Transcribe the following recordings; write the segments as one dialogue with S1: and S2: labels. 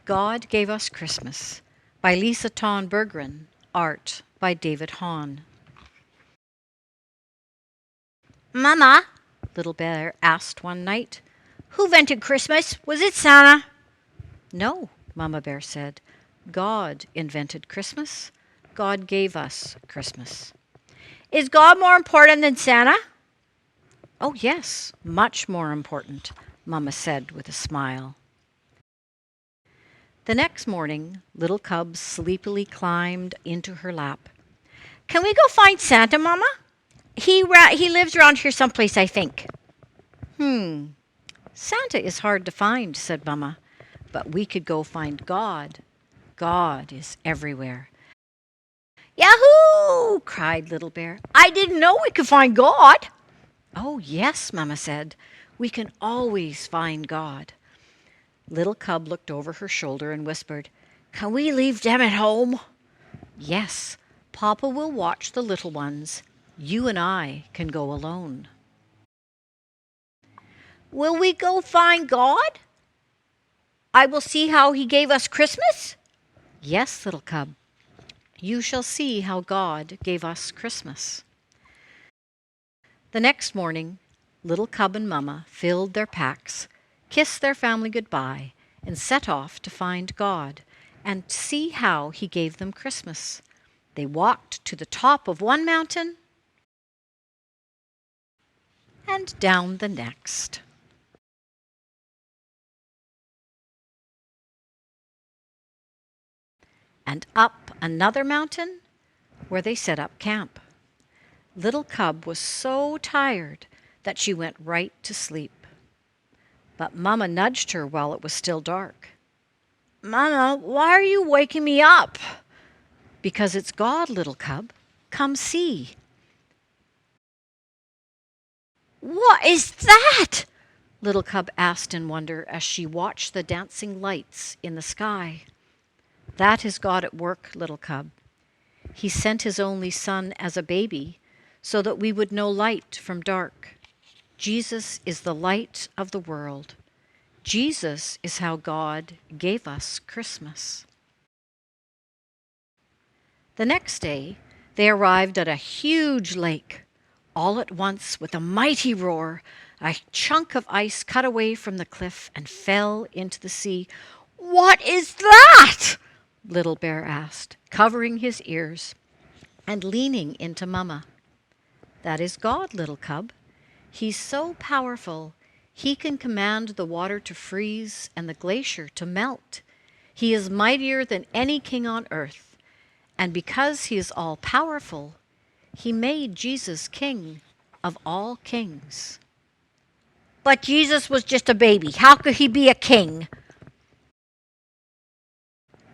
S1: God Gave Us Christmas by Lisa Ton Berggren, art by David Hahn.
S2: Mama,
S1: Little Bear asked one night.
S2: who invented Christmas? Was it Santa?
S1: No, Mama Bear said. God invented Christmas. God gave us Christmas.
S2: Is God more important than Santa?
S1: Oh, yes, much more important, Mama said with a smile. The next morning, Little Cub sleepily climbed into her lap.
S2: Can we go find Santa, Mama? He lives around here someplace, I think.
S1: Santa is hard to find, said Mama, but we could go find God. God is everywhere.
S2: Yahoo! Cried Little Bear. I didn't know we could find God.
S1: Oh, yes, Mama said. We can always find God. Little Cub looked over her shoulder and whispered,
S2: Can we leave them at home?
S1: Yes, Papa will watch the little ones. You and I can go alone.
S2: Will we go find God? I will see how he gave us Christmas?
S1: Yes, Little Cub. You shall see how God gave us Christmas. The next morning, Little Cub and Mama filled their packs, kissed their family goodbye, and set off to find God and see how he gave them Christmas. They walked to the top of one mountain and down the next. And up another mountain where they set up camp. Little Cub was so tired that she went right to sleep. But Mama nudged her while it was still dark.
S2: Mama, why are you waking me up?
S1: Because it's God, Little Cub. Come see.
S2: What is that?
S1: Little Cub asked in wonder as she watched the dancing lights in the sky. That is God at work, Little Cub. He sent his only son as a baby so that we would know light from dark. Jesus is the light of the world. Jesus is how God gave us Christmas. The next day, they arrived at a huge lake. All at once, with a mighty roar, a chunk of ice cut away from the cliff and fell into the sea.
S2: What is that?
S1: Little Bear asked, covering his ears and leaning into Mama. That is God, Little Cub. He's so powerful, he can command the water to freeze and the glacier to melt. He is mightier than any king on earth, and because he is all-powerful, he made Jesus king of all kings.
S2: But Jesus was just a baby. How could he be a king?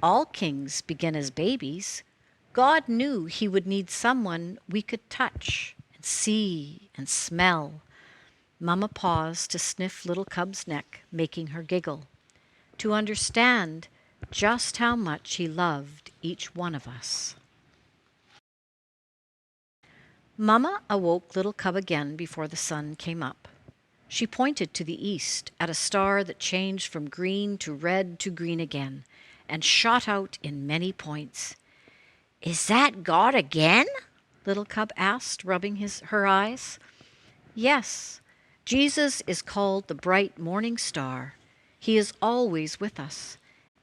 S1: All kings begin as babies. God knew he would need someone we could touch and see and smell. Mama paused to sniff Little Cub's neck, making her giggle, to understand just how much he loved each one of us. Mama awoke Little Cub again before the sun came up. She pointed to the east at a star that changed from green to red to green again and shot out in many points.
S2: Is that God again?
S1: Little Cub asked, rubbing her eyes. Yes, Jesus is called the bright morning star. He is always with us,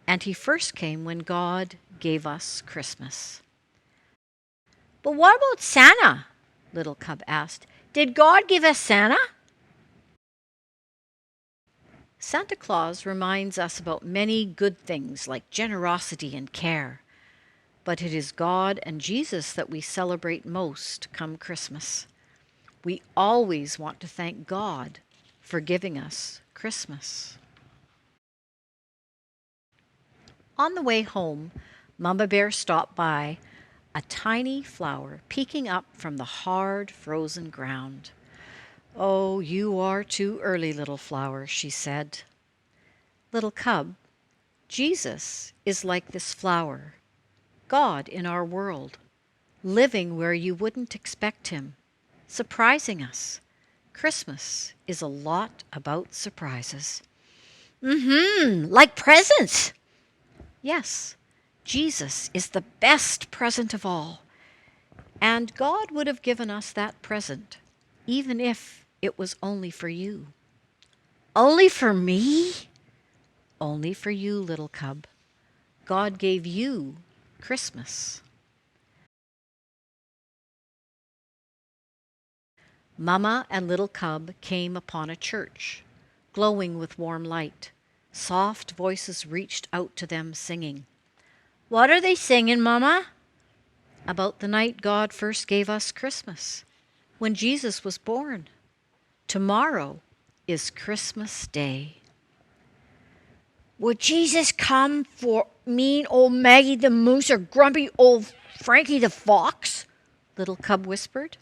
S1: and he first came when God gave us Christmas.
S2: But what about Santa? Little Cub asked. Did God give us Santa?
S1: Santa Claus reminds us about many good things like generosity and care. But it is God and Jesus that we celebrate most come Christmas. We always want to thank God for giving us Christmas. On the way home, Mama Bear stopped by a tiny flower peeking up from the hard, frozen ground. Oh, you are too early, little flower, she said. Little Cub, Jesus is like this flower, God in our world, living where you wouldn't expect him, surprising us. Christmas is a lot about surprises.
S2: Like presents.
S1: Yes, Jesus is the best present of all. And God would have given us that present, even if it was only for you.
S2: Only for me?
S1: Only for you, little cub. God gave you Christmas. Mama and little cub came upon a church, glowing with warm light. Soft voices reached out to them, singing.
S2: What are they singing, Mama?
S1: About the night God first gave us Christmas, when Jesus was born. Tomorrow is Christmas Day.
S2: Would Jesus come for mean old Maggie the Moose or grumpy old Frankie the Fox?
S1: Little cub whispered.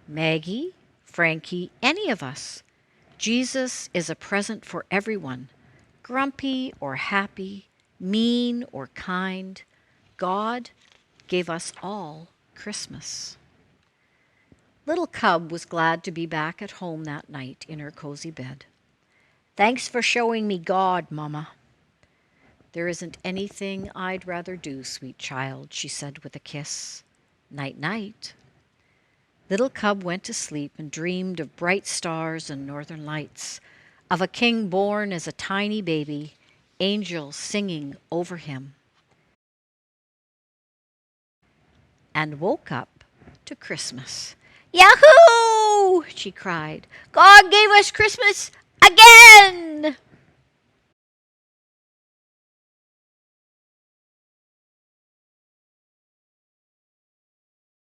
S1: Maggie, Frankie, any of us. Jesus is a present for everyone, grumpy or happy, mean or kind. God gave us all Christmas. Little Cub was glad to be back at home that night in her cozy bed.
S2: Thanks for showing me God, Mama.
S1: There isn't anything I'd rather do, sweet child, she said with a kiss. Night, night. Little Cub went to sleep and dreamed of bright stars and northern lights, of a king born as a tiny baby, angels singing over him, and woke up to Christmas.
S2: Yahoo! She cried. God gave us Christmas again!